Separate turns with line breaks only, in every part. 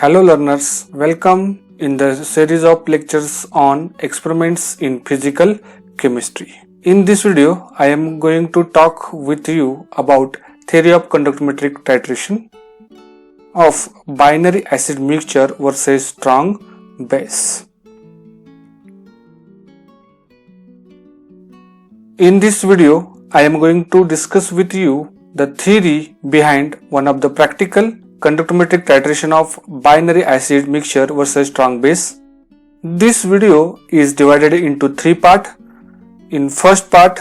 Hello learners, welcome in the series of lectures on experiments in physical chemistry. In this video, I am going to talk with you about theory of conductometric titration of binary acid mixture versus strong base. In this video, I am going to discuss with you the theory behind one of the practical conductometric titration of binary acid mixture versus strong base. This video is divided into three parts. In first part,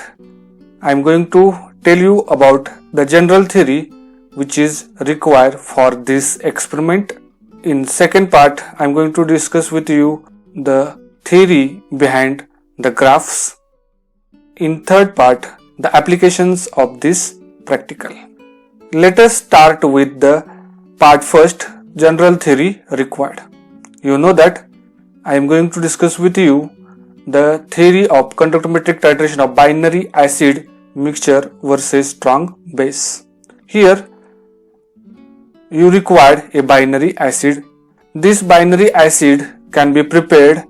I am going to tell you about the general theory which is required for this experiment. In second part, I am going to discuss with you the theory behind the graphs. In third part, the applications of this practical. Let us start with the part first, general theory required. You know that I am going to discuss with you the theory of conductometric titration of binary acid mixture versus strong base. Here you require a binary acid. This binary acid can be prepared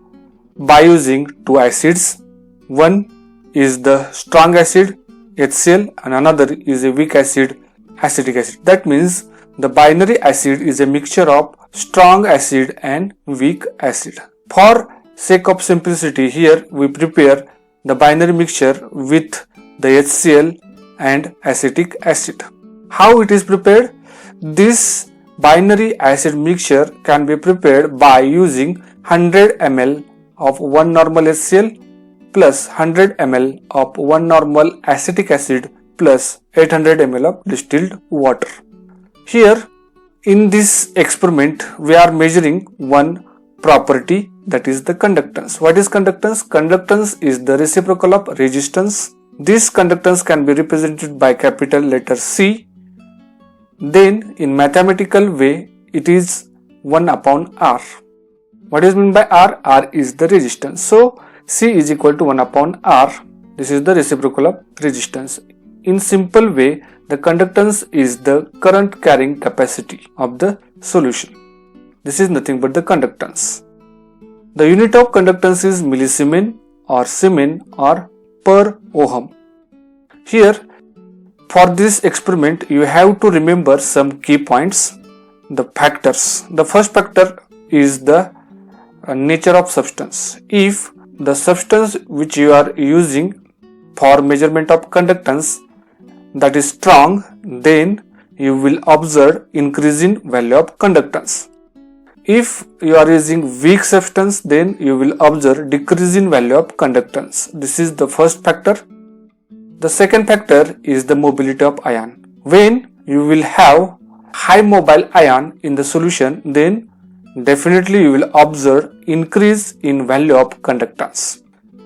by using two acids. One is the strong acid HCl and another is a weak acid acetic acid. That means the binary acid is a mixture of strong acid and weak acid. For sake of simplicity, here we prepare the binary mixture with the HCl and acetic acid. How it is prepared? This binary acid mixture can be prepared by using 100 ml of 1 normal HCl plus 100 ml of 1 normal acetic acid plus 800 ml of distilled water. Here in this experiment we are measuring one property, that is the conductance. What is conductance? Conductance is the reciprocal of resistance. This conductance can be represented by capital letter C. Then in mathematical way it is 1 upon R. What is meant by R? R is the resistance. So C is equal to 1 upon R. This is the reciprocal of resistance. In simple way, the conductance is the current carrying capacity of the solution. This is nothing but the conductance. The unit of conductance is millisiemens or Siemens or per ohm. Here, for this experiment, you have to remember some key points, the factors. The first factor is the nature of substance. If the substance which you are using for measurement of conductance that is strong, then you will observe increase in value of conductance. If you are using weak substance, then you will observe decrease in value of conductance. This is the first factor. The second factor is the mobility of ion. When you will have high mobile ion in the solution, then definitely you will observe increase in value of conductance.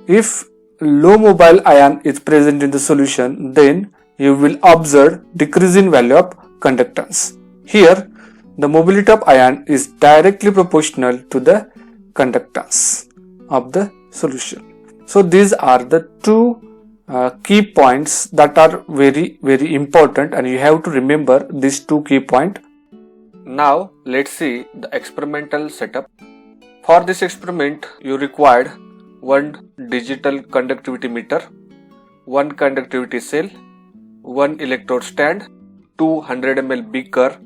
If low mobile ion is present in the solution, then you will observe decrease in value of conductance. Here, the mobility of ion is directly proportional to the conductance of the solution. So these are the two key points that are very important, and you have to remember these two key points. Now let's see the experimental setup. For this experiment, you required one digital conductivity meter, one conductivity cell, one electrode stand, 200 ml beaker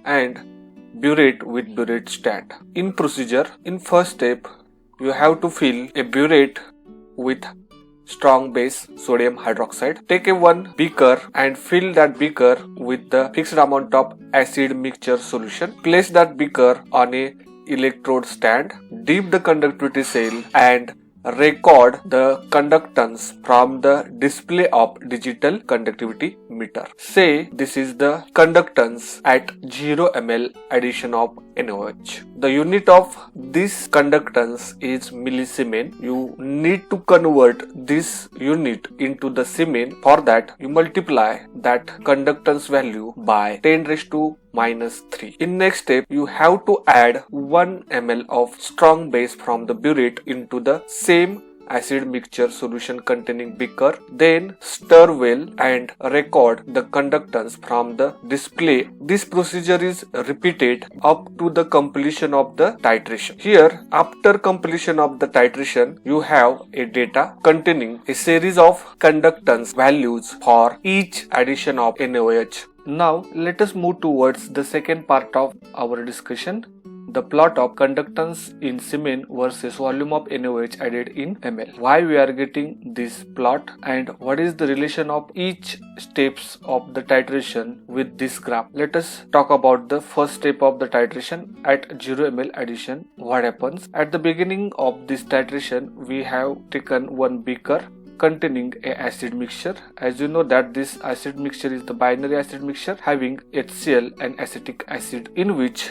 and burette with burette stand. In procedure, in first step, you have to fill a burette with strong base sodium hydroxide. Take a one beaker and fill that beaker with the fixed amount of acid mixture solution. Place that beaker on a electrode stand. Dip the conductivity cell and record the conductance from the display of digital conductivity meter. Say this is the conductance at 0 ml addition of NaOH. The unit of this conductance is millisiemens. You need to convert this unit into the Siemens. For that, you multiply that conductance value by 10 raised to minus 3. In next step, you have to add 1 ml of strong base from the burette into the same acid mixture solution containing beaker, then stir well and record the conductance from the display. This procedure is repeated up to the completion of the titration. Here, after completion of the titration, you have a data containing a series of conductance values for each addition of NaOH. Now, let us move towards the second part of our discussion, the plot of conductance in Siemens versus volume of NaOH added in ml. Why we are getting this plot and what is the relation of each steps of the titration with this graph. Let us talk about the first step of the titration at 0 ml addition. What happens? At the beginning of this titration, we have taken one beaker containing a acid mixture. As you know that this acid mixture is the binary acid mixture having HCl and acetic acid, in which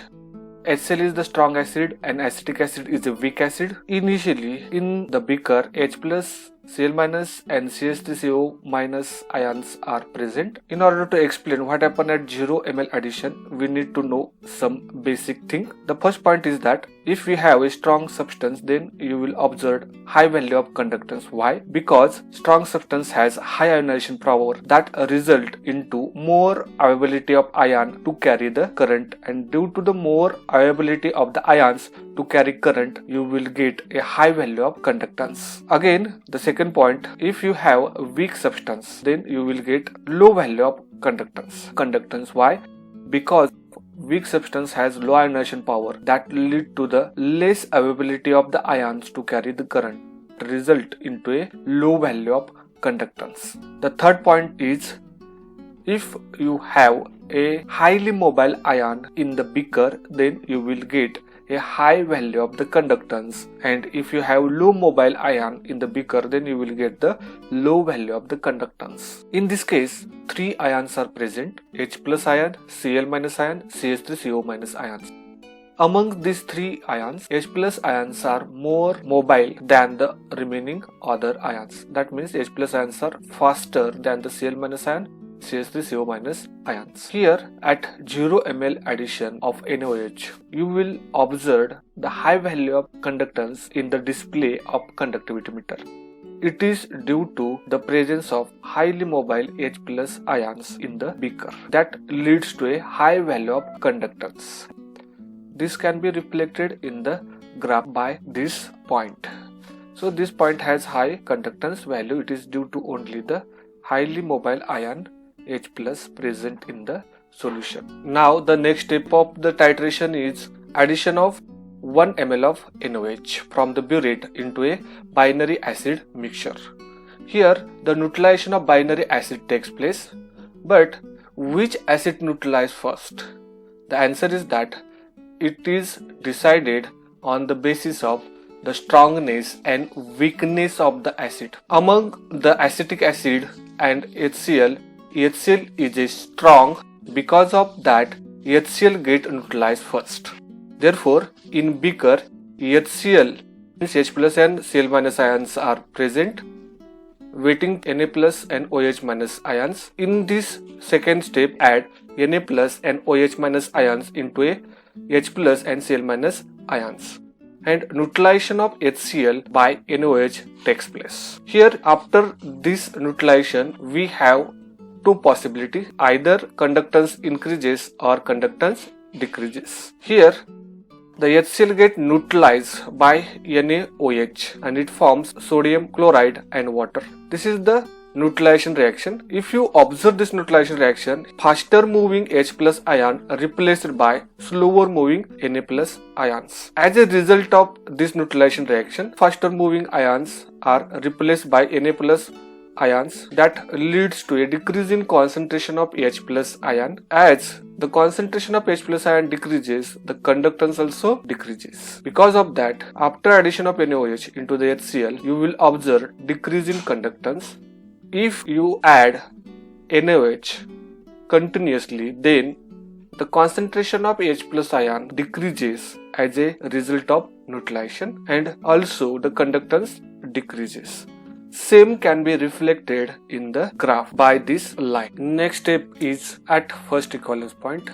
HCl is the strong acid and acetic acid is the weak acid. Initially in the beaker, H plus, Cl minus and CH3CO minus ions are present. In order to explain what happened at 0 ml addition, we need to know some basic thing. The first point is that if we have a strong substance, then you will observe high value of conductance. Why? Because strong substance has high ionization power that result into more availability of ion to carry the current, and due to the more availability of the ions to carry current, you will get a high value of conductance. Again, the second point, if you have a weak substance, then you will get low value of conductance. Why? Because weak substance has low ionization power that lead to the less availability of the ions to carry the current, result into a low value of conductance. The third point is, if you have a highly mobile ion in the beaker, then you will get a high value of the conductance, and if you have low mobile ion in the beaker, then you will get the low value of the conductance. In this case, 3 ions are present: H plus ion, Cl minus ion, CH3CO minus ions. Among these 3 ions, H plus ions are more mobile than the remaining other ions. That means H plus ions are faster than the Cl minus ion, CH3CO minus ions. Here at 0 ml addition of NaOH, you will observe the high value of conductance in the display of conductivity meter. It is due to the presence of highly mobile H plus ions in the beaker that leads to a high value of conductance. This can be reflected in the graph by this point. So this point has high conductance value. It is due to only the highly mobile ion H plus present in the solution. Now the next step of the titration is addition of 1 ml of NaOH from the burette into a binary acid mixture. Here the neutralization of binary acid takes place, but which acid neutralize first? The answer is that it is decided on the basis of the strongness and weakness of the acid. Among the acetic acid and HCl, HCl is a strong. Because of that, HCl get neutralized first. Therefore, in beaker, HCl means H plus and Cl minus ions are present, waiting Na plus and OH minus ions. In this second step, add Na plus and OH minus ions into a H plus and Cl minus ions, and neutralization of HCl by NaOH takes place. Here, after this neutralization, we have two possibilities: either conductance increases or conductance decreases. Here, the HCl get neutralized by NaOH and it forms sodium chloride and water. This is the neutralization reaction. If you observe this neutralization reaction, faster moving H plus ion replaced by slower moving Na plus ions. As a result of this neutralization reaction, faster moving ions are replaced by Na plus ions. That leads to a decrease in concentration of H plus ion. As the concentration of H plus ion decreases, the conductance also decreases. Because of that, after addition of NaOH into the HCl, you will observe decrease in conductance. If you add NaOH continuously, then the concentration of H plus ion decreases as a result of neutralization, and also the conductance decreases. Same can be reflected in the graph by this line. Next step is at first equivalence point.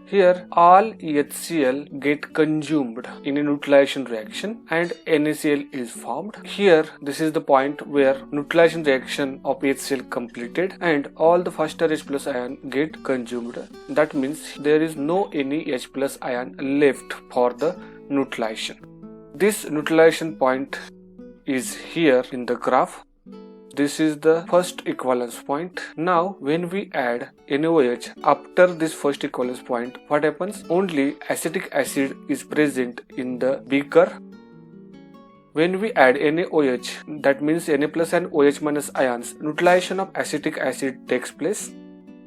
Here all HCl get consumed in a neutralization reaction and NaCl is formed. Here this is the point where neutralization reaction of HCl completed and all the faster H plus ion get consumed. That means there is no any H plus ion left for the neutralization. This neutralization point is here in the graph. This is the first equivalence point. Now when we add NaOH after this first equivalence point, what happens? Only acetic acid is present in the beaker. When we add NaOH, that means Na plus and OH minus ions, neutralization of acetic acid takes place.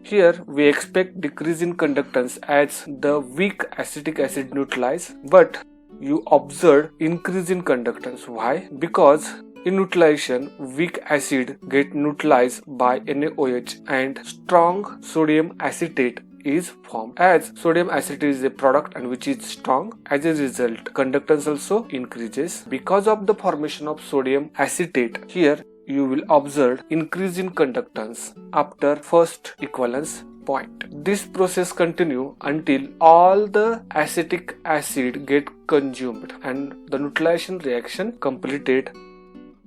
Here we expect decrease in conductance as the weak acetic acid neutralize, but you observe increase in conductance. Why? Because in neutralization, weak acid get neutralized by NaOH and strong sodium acetate is formed. As sodium acetate is a product and which is strong, as a result, conductance also increases. Because of the formation of sodium acetate, here you will observe increase in conductance after first equivalence point. This process continue until all the acetic acid get consumed and the neutralization reaction completed.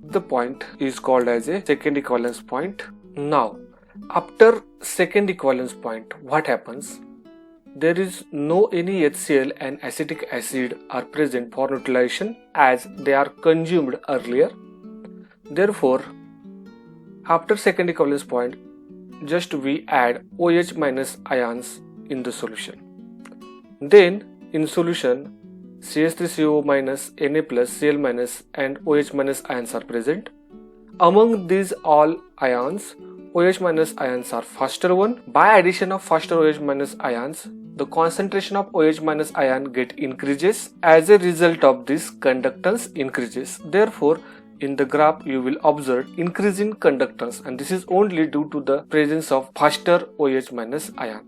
The point is called as a second equivalence point. Now, after second equivalence point, what happens? There is no any HCl and acetic acid are present for neutralization as they are consumed earlier. Therefore, after second equivalence point, just we add OH minus ions in the solution. Then in solution, CH3CO minus, Na plus, Cl minus and OH minus ions are present. Among these all ions, OH minus ions are faster one. By addition of faster OH minus ions, the concentration of OH minus ion get increases. As a result of this, conductance increases. Therefore, in the graph you will observe increase in conductance, and this is only due to the presence of faster OH minus ion.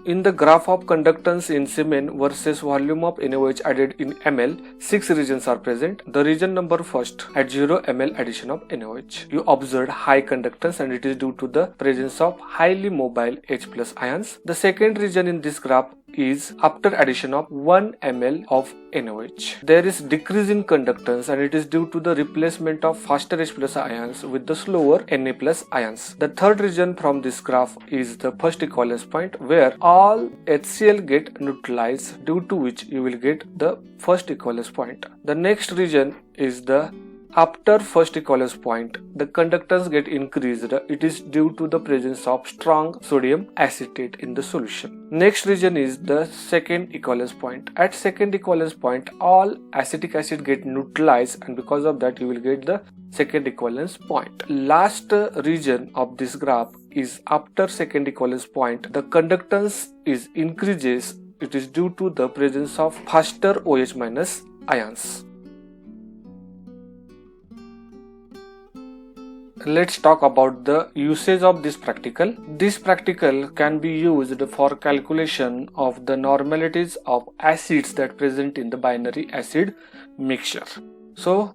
In the graph of conductance in cement versus volume of NaOH added in ml, 6 regions are present. The region number first at 0 ml addition of NaOH. You observed high conductance and it is due to the presence of highly mobile H plus ions. The second region in this graph is after addition of 1 ml of NaOH. There is decrease in conductance and it is due to the replacement of faster H plus ions with the slower Na plus ions. The third region from this graph is the first equivalence point where all HCl get neutralized, due to which you will get the first equivalence point. The next region is the after first equivalence point, the conductance get increased. It is due to the presence of strong sodium acetate in the solution. Next region is the second equivalence point. At second equivalence point, all acetic acid get neutralized and because of that you will get the second equivalence point. Last region of this graph is after second equivalence point, the conductance is increases. It is due to the presence of faster OH minus ions. Let's talk about the usage of this practical. This practical can be used for calculation of the normalities of acids that present in the binary acid mixture. So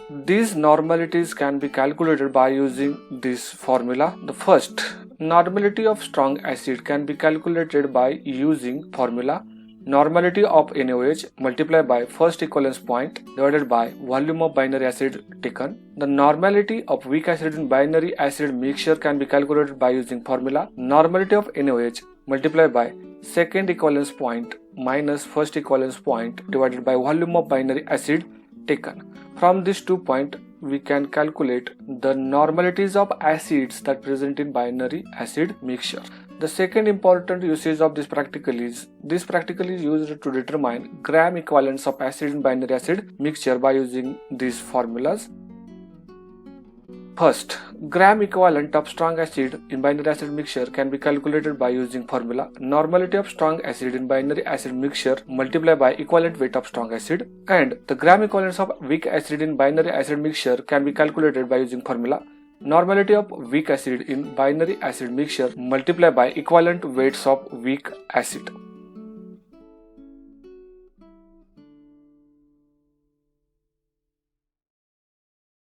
these normalities can be calculated by using this formula. The first, normality of strong acid can be calculated by using formula normality of NaOH multiplied by first equivalence point divided by volume of binary acid taken. The normality of weak acid in binary acid mixture can be calculated by using formula normality of NaOH multiplied by second equivalence point minus first equivalence point divided by volume of binary acid taken. From these 2 points, we can calculate the normalities of acids that present in binary acid mixture. The second important usage of this practical is used to determine gram equivalents of acid in binary acid mixture by using these formulas. First, gram equivalent of strong acid in binary acid mixture can be calculated by using formula normality of strong acid in binary acid mixture multiplied by equivalent weight of strong acid, and the gram equivalents of weak acid in binary acid mixture can be calculated by using formula normality of weak acid in binary acid mixture multiplied by equivalent weights of weak acid.